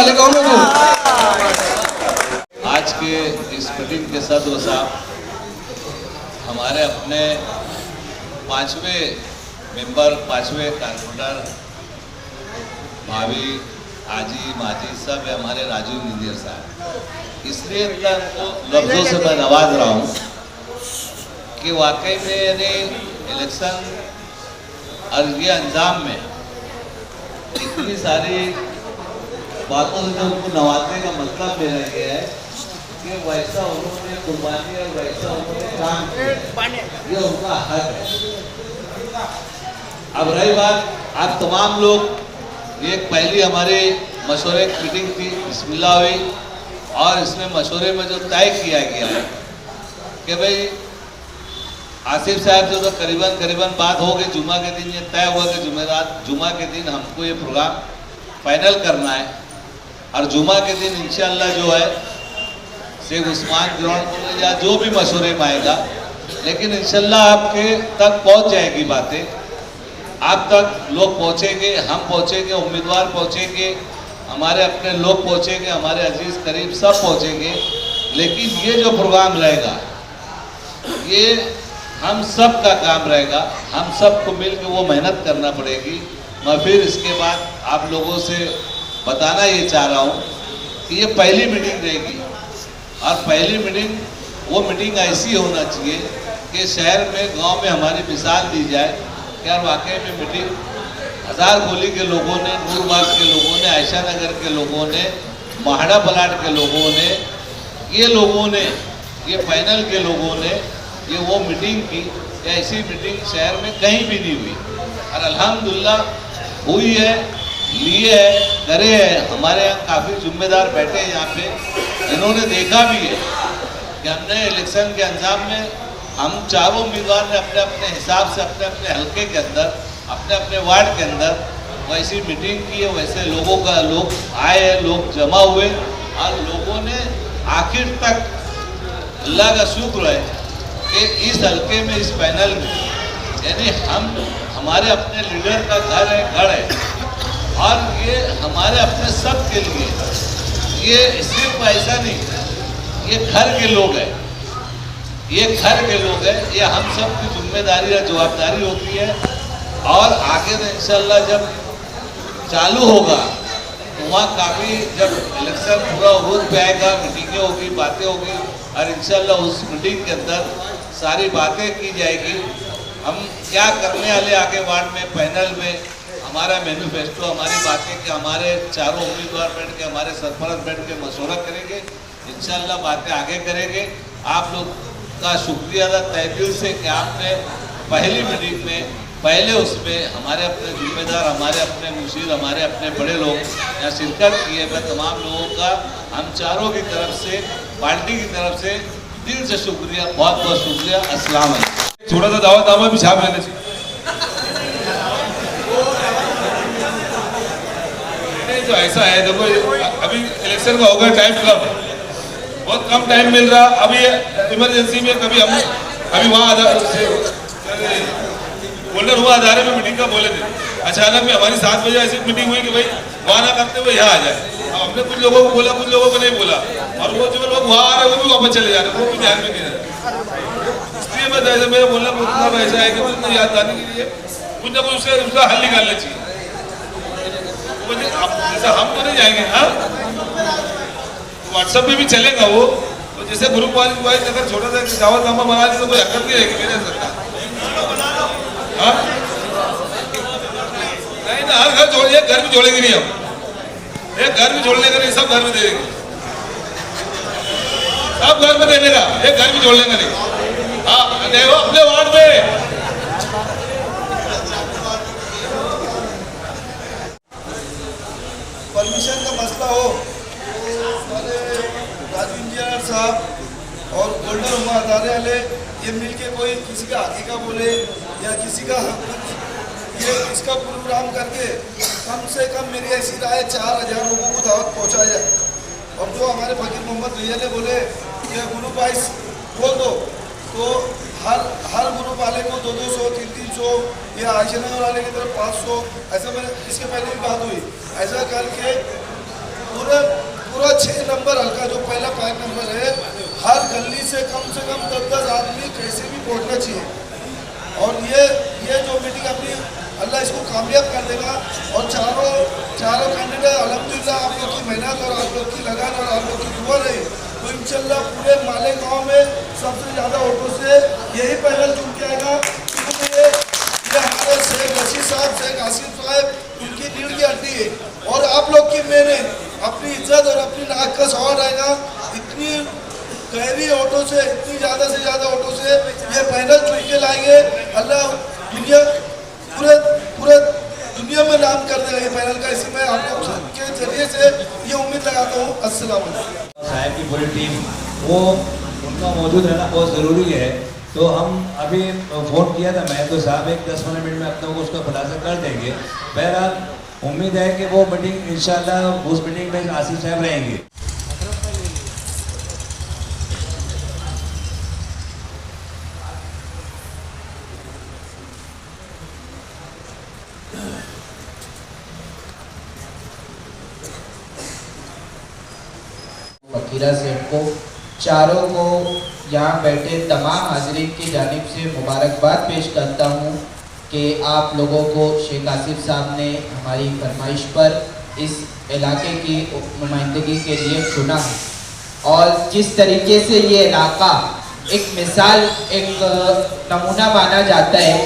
वाले कौन हो? आज के इस मीटिंग के सदस्य साहब हमारे अपने 5वें मेंबर, 5वें कारपोरेटर भाभी, आजी, माजी सब है हमारे राजू इंजीनियर साहब। इसलिए इनको लफ्ज़ों से मैं नवाज रहा हूँ कि वाकई में यानी इलेक्शन और ये अंजाम में इतनी सारी बातों से जो उनको नवाजने का मतलब मेरा ये है कि वैसा उन्होंने कुर्बानी और वैसा उन्होंने काम किया, ये उनका हक है। अब रही बात, आप तमाम लोग एक पहली हमारी मशवरे की मीटिंग थी, बिस्मिल्लाह हुई और इसमें मशवरे में जो तय किया गया है कि भाई आसिफ साहब से तो करीबन बात हो गई, जुमा के दिन ये तय हुआ कि जुमा के दिन हमको ये प्रोग्राम फाइनल करना है और जुमा के दिन इंशाअल्लाह जो है शेख उस्मान ग्राउंड या जो भी मशवरे में आएगा, लेकिन इंशाअल्लाह आपके तक पहुंच जाएगी बातें, आप तक लोग पहुंचेंगे, हम पहुंचेंगे, उम्मीदवार पहुंचेंगे, हमारे अपने लोग पहुंचेंगे, हमारे अजीज करीब सब पहुंचेंगे। लेकिन ये जो प्रोग्राम रहेगा ये हम सब का काम रहेगा, हम सबको मिल के वो मेहनत करना पड़ेगी। मैं फिर इसके बाद आप लोगों से बताना ये चाह रहा हूँ कि ये पहली मीटिंग रहेगी और पहली मीटिंग वो मीटिंग ऐसी होना चाहिए कि शहर में, गांव में हमारी मिसाल दी जाए कि यार वाकई में मीटिंग हज़ार गोली के लोगों ने, नूरबाग के लोगों ने, आयशा नगर के लोगों ने, महाड़ा पलाट के लोगों ने, ये पैनल के लोगों ने ये वो मीटिंग की। ऐसी मीटिंग शहर में कहीं भी नहीं हुई और अल्हम्दुलिल्लाह हुई है, लिए है, करे है। हमारे यहाँ काफ़ी जिम्मेदार बैठे हैं यहाँ पे, इन्होंने देखा भी है कि हमने इलेक्शन के अंजाम में हम चारों उम्मीदवार ने अपने अपने हिसाब से अपने अपने हलके के अंदर, अपने अपने वार्ड के अंदर वैसी मीटिंग की है, वैसे लोग आए, लोग जमा हुए और लोगों ने आखिर तक, अल्लाह का शुक्र है कि इस हल्के में, इस पैनल में, यानी हमारे अपने लीडर का घर है, गढ़ है और ये हमारे अपने सब के लिए, ये सिर्फ ऐसा नहीं, ये घर के लोग हैं, ये घर के लोग हैं, ये हम सब की जिम्मेदारी और जवाबदारी होती है। और आगे तो इंशाल्लाह जब चालू होगा तो वहाँ काफ़ी, जब इलेक्शन पूरा रोज पे आएगा, मीटिंगें होगी, बातें होगी और इंशाल्लाह उस मीटिंग के अंदर सारी बातें की जाएगी। हम क्या करने वाले आगे वार्ड में, पैनल में, हमारा मैनिफेस्टो, हमारी बातें कि हमारे चारों उम्मीदवार बैठ के, हमारे सरपंच बैठ के मशवरा करेंगे, इंशाल्लाह बातें आगे करेंगे। आप लोग का शुक्रिया अदा तहे दिल से कि आपने पहली मीटिंग में, पहले उसमें हमारे अपने जिम्मेदार, हमारे अपने मुशीर, हमारे अपने बड़े लोग यहाँ शिरकत किए। मैं तमाम लोगों का हम चारों की तरफ से, पार्टी की तरफ से दिल से शुक्रिया, बहुत बहुत शुक्रिया। अस्सलाम वालेकुम। थोड़ा सा दावतनामा भी छाप लेना चाहिए। नहीं तो ऐसा है, देखो अभी इलेक्शन का होगा, टाइम कम, बहुत कम टाइम मिल रहा। अभी इमरजेंसी में कभी हम अभी वहाँ बोलर हुआ अदारे में मीटिंग का बोले थे, अचानक में हमारी 7 बजे ऐसी मीटिंग हुई कि भाई वहाँ ना करते हुए यहाँ आ जाए। अब हमने कुछ लोगों को बोला, कुछ लोगों को नहीं बोला और वो जो लोग वहाँ आ रहे हैं वो भी वापस चले जा रहे हैं, वो भी ध्यान में नहीं रहे। इसलिए मैं जैसे मेरा बोलना मतलब ऐसा है कि उसको याद आने के लिए कुछ ना कुछ उसका हल निकालना चाहिए। जैसे हम तो नहीं जाएंगे, हाँ व्हाट्सएप में भी चलेगा वो, तो जैसे ग्रुप वाइज अगर छोटा सा दावतनामा बना दी तो कोई हरकत नहीं रहेगी मेरे सरकार। नहीं ना, हर घर छोड़िए, घर भी छोड़ेंगे नहीं हम, एक घर भी छोड़ने का नहीं, सब घर में दे देंगे, सब घर में देने का, एक घर भी छोड़ने का नहीं। हाँ नहीं, वो अपने वार्ड में परमिशन का मसला हो तो राजू इंजीनियर साहब और गोल्डन हुआ अदारे वाले ये मिलके कोई किसी का आगे का बोले या किसी का ये इसका प्रोग्राम करके कम से कम मेरी ऐसी राय 4000 लोगों को दावत पहुंचाया जाए। और जो हमारे फकीर मोहम्मद भैया ने बोले कि ग्रुप वाइज बोल दो, तो हर ग्रुप वाले को 200, 300 या आयशा नगर वाले की तरफ 500, ऐसा मैंने इसके पहले भी बात हुई, ऐसा करके पूरा 6 नंबर हल्का जो पहला 5 नंबर है, हर गली से कम 10-10 आदमी कैसे भी पहुंचना चाहिए। और ये जो मीटिंग अपनी अल्लाह इसको कामयाब कर देगा। और चारों कैंडिडेट अल्हम्दुलिल्लाह आप लोग की मेहनत और आप लोग की लगन और आप लोग की दुआ रही तो इंशाल्लाह पूरे मालेगांव में सबसे ज़्यादा वोटों से यही पैनल चुन के आएगा। क्योंकि ये हमारे शेख रशीद साहब, शेख आसिफ साहब, उनकी रीढ़ की हड्डी है। और आप लोग की मेहनत, अपनी इज्जत और अपनी नाक का सवाल रहेगा। इतनी गहरी वोटों से, इतनी ज़्यादा से ज़्यादा वोटों से ये पैनल चुन के लाएंगे। अल्लाह पूरे दुनिया में नाम कर देगा ये पैनल का। इसी में आप लोग के जरिए से ये उम्मीद लगाता हूँ। अस्सलाम वालेकुम। साहब की पूरी टीम वो उनका मौजूद रहना बहुत ज़रूरी है। तो हम अभी फ़ोन किया था मैं, तो साहब एक 10-15 मिनट में अपने को उसका खुलासा कर देंगे। बहरहाल उम्मीद है कि वो मीटिंग इंशाल्लाह उस मीटिंग में आसिफ साहब रहेंगे। फकीरा सेठ को, चारों को, यहाँ बैठे तमाम हाज़रीन की जानिब से मुबारकबाद पेश करता हूँ कि आप लोगों को शेख आसिफ साहब ने हमारी फरमाइश पर इस इलाके की नुमाइंदगी के लिए चुना है। और जिस तरीके से ये इलाका एक मिसाल, एक नमूना माना जाता है,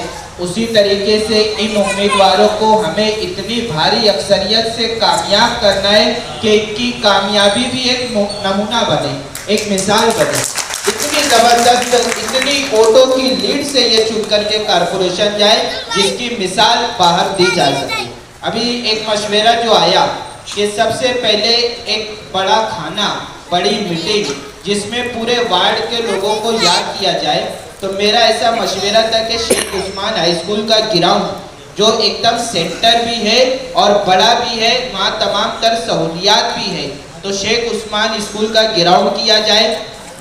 उसी तरीके से इन उम्मीदवारों को हमें इतनी भारी अक्सरियत से कामयाब करना है कि इनकी कामयाबी भी एक नमूना बने, एक मिसाल बने। इतनी ज़बरदस्त, इतनी वोटों की लीड से ये चुन करके कारपोरेशन जाए जिसकी मिसाल बाहर दी जा सके। अभी एक मशवरा जो आया कि सबसे पहले एक बड़ा खाना, बड़ी मीटिंग जिसमें पूरे वार्ड के लोगों को याद किया जाए, तो मेरा ऐसा मशवरा था कि शेख उस्मान हाई स्कूल का ग्राउंड जो एकदम सेंटर भी है और बड़ा भी है, वहाँ तमाम तर सहूलियात भी है, तो शेख उस्मान स्कूल का ग्राउंड किया जाए।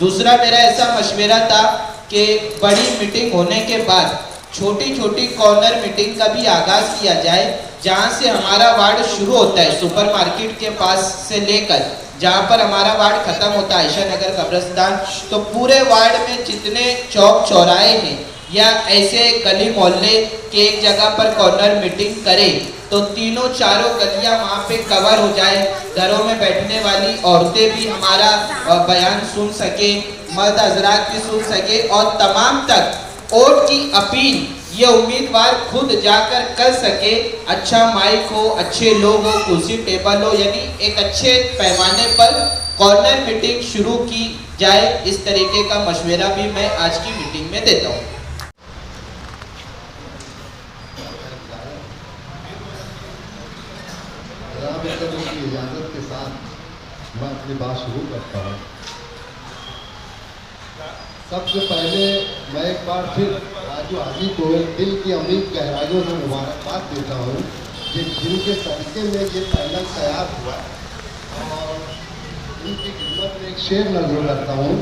दूसरा मेरा ऐसा मशवरा था कि बड़ी मीटिंग होने के बाद छोटी छोटी कॉर्नर मीटिंग का भी आगाज़ किया जाए, जहाँ से हमारा वार्ड शुरू होता है सुपरमार्केट के पास से लेकर जहाँ पर हमारा वार्ड ख़त्म होता है आयशा नगर कब्रिस्तान, तो पूरे वार्ड में जितने चौक चौराहे हैं या ऐसे गली मोहल्ले के एक जगह पर कॉर्नर मीटिंग करें तो तीनों चारों गलियां वहाँ पे कवर हो जाए। घरों में बैठने वाली औरतें भी हमारा बयान सुन सके, मर्द हजरात भी सुन सके और तमाम तक वोट की अपील ये उम्मीदवार खुद जाकर कर सके। अच्छा माइक हो, अच्छे लोग हो, कुर्सी टेबल हो, यानी एक अच्छे पैमाने पर कॉर्नर मीटिंग शुरू की जाए। इस तरीके का मशवरा भी मैं आज की मीटिंग में देता हूँ। की इजाज़त के साथ मैं अपनी बात शुरू करता हूँ। सबसे पहले मैं एक बार फिर राजू हाजी को दिल की अमीर गहराइयों से मुबारकबाद देता हूँ कि जिनके सदक़े में ये पैनल तैयार हुआ और उनकी खिदमत में एक शेर नजर करता हूँ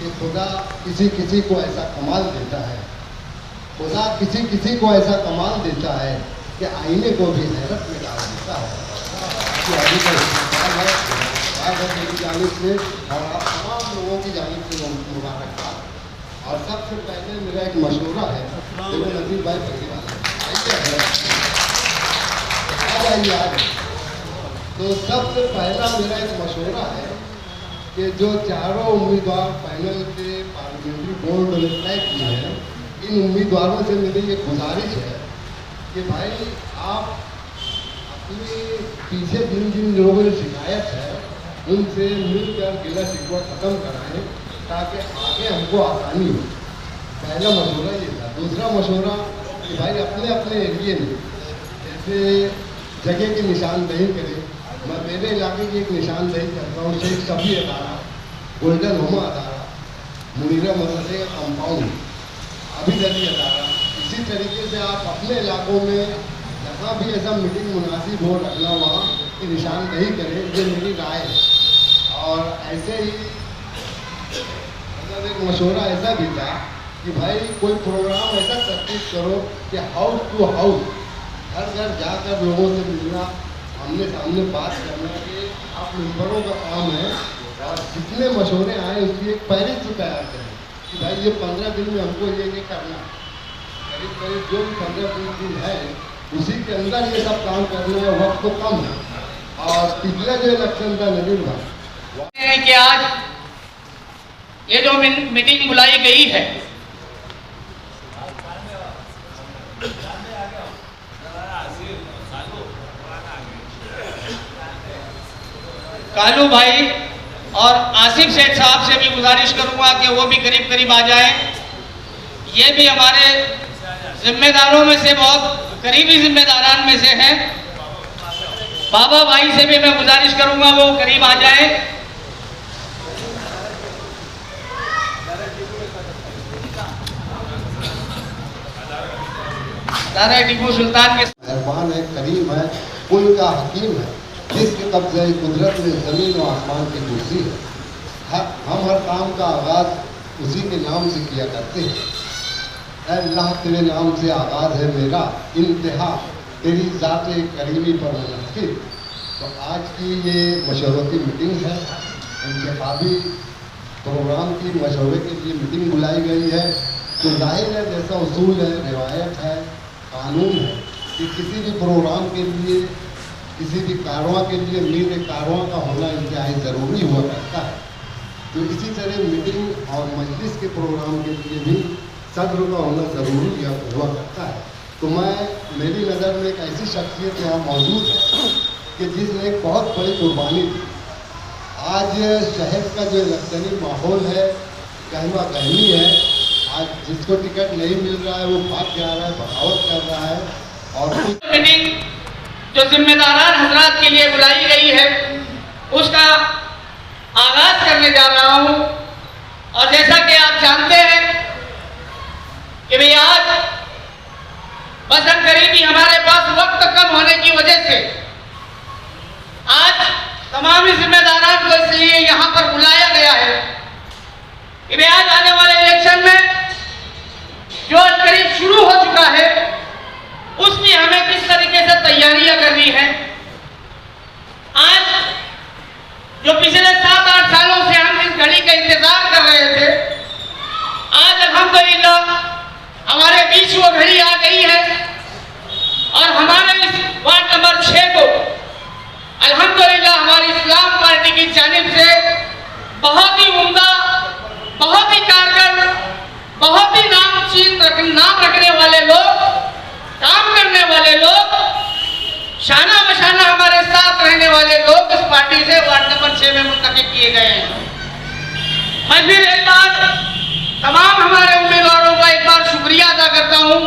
कि खुदा किसी किसी को ऐसा कमाल देता है, खुदा किसी किसी को ऐसा कमाल देता है कि आईने को भी हैरत में डाल देता है। अभी का इस्तेमाल है मेरी जानिब से और आप तमाम लोगों की जानिब से मुबारकबाद। और सबसे पहले मेरा एक मशवरा है, देखो नजीर भाई तो सबसे पहला मेरा एक मशवरा है कि जो चारों उम्मीदवार पैनल के पार्लियामेंट्री बोर्ड ने तय किए हैं, इन उम्मीदवारों से मेरी ये गुजारिश है कि भाई आप अपने पीछे जिन जिन लोगों की शिकायत है उनसे मिलकर गिला शिकवा ख़त्म कराएं ताकि आगे हमको आसानी हो। पहला मशवरा ये था। दूसरा मशवरा कि भाई अपने अपने एरिए में जैसे जगह की निशानदेही करें। मैं मेरे इलाके की एक निशानदेही करता हूँ, शेख सभी अदारा, गोल्डन हुमा अदारा, मुनीरा मदरसे का कंपाउंड, अभिदली अदारा। इसी तरीके से आप अपने इलाकों में जहाँ भी ऐसा मीटिंग मुनासिब हो रखना वहाँ की निशानदेही करें, ये मेरी राय है। और ऐसे ही मतलब एक मशवरा ऐसा भी था कि भाई कोई प्रोग्राम ऐसा प्रैक्टिस करो कि हाउस टू हाउस, घर घर जाकर लोगों से मिलना, आमने सामने बात करना कि आप मेंबरों का काम है और जितने मशवरे आए उसकी एक पहले से तैयार करें कि भाई ये 15 दिन में हमको ये करना, करीब करीब जो भी 15-20 दिन है उसी के अंदर ये सब काम करना है। वक्त तो कम है और पिछला जो इलेक्शन था नवीन भाई कि आज ये जो मीटिंग बुलाई गई है, कालू भाई और आसिफ सेठ साहब से भी गुजारिश करूंगा कि वो भी करीब करीब आ जाएं। ये भी हमारे जिम्मेदारों में से बहुत करीबी जिम्मेदारान में से हैं। बाबा भाई से भी मैं गुजारिश करूंगा वो करीब आ जाएं। दादा टीपू सुल्तान के मेहरबान है, करीम है, कुल का हकीम है, जिसके कब्जे कुदरत में ज़मीन और आसमान की कुर्सी है। हम हर काम का आगाज़ उसी के नाम से किया करते हैं। अल्लाह तेरे नाम से आगाज़ है मेरा, इंतहा तेरी ज़ात करीमी पर मुनक़िद। तो आज की ये मशवरती मीटिंग है, इंतखाबी प्रोग्राम की मशवरे के लिए मीटिंग बुलाई गई है। तो जाहिर है जैसा उसूल है, रिवायत है, कानून है कि किसी भी प्रोग्राम के लिए, किसी भी कारवां के लिए मीर कारवां का होना इंतहाई ज़रूरी हुआ करता है। तो इसी तरह मीटिंग और मजलिस के प्रोग्राम के लिए भी सद्र का होना ज़रूरी हुआ करता है। तो मेरी नज़र में एक ऐसी शख्सियत यहाँ मौजूद है कि जिसने एक बहुत बड़ी कुर्बानी दी। आज शहर का जो इलेक्शनी माहौल है कहवा कहनी है। आज जिसको टिकट नहीं मिल रहा है वो भाग जा रहा है, बगावत कर रहा है। और मीटिंग जो जिम्मेदारान हजरात के लिए बुलाई गई है उसका आगाज करने जा रहा हूं। और जैसा कि आप जानते हैं कि भाई आज बसन करीबी हमारे पास वक्त कम होने की वजह से आज तमाम जिम्मेदारान को इसलिए यहां पर बुलाया गया है कि भाई आज आने वाले इलेक्शन में जो करीब शुरू हो चुका है उसकी हमें किस तरीके से तैयारियां करनी है। आज जो पिछले 7-8 सालों से हम इस घड़ी का इंतजार कर रहे थे, आज अल्हम्दुलिल्लाह हमारे बीच वो घड़ी आ गई है। और हमारे इस वार्ड नंबर 6 को अल्हम्दुलिल्लाह हमारी इस्लाम पार्टी की जानिब से बहुत ही उम्दा, बहुत ही कारगर, बहुत ही नाम रखने वाले लोग, काम करने वाले लोग, शाना बशाना हमारे साथ रहने वाले लोग इस पार्टी से वार्ड नंबर 6 में मुंतखब किए गए हैं। मैं फिर एक बार तमाम हमारे उम्मीदवारों का एक बार शुक्रिया अदा करता हूं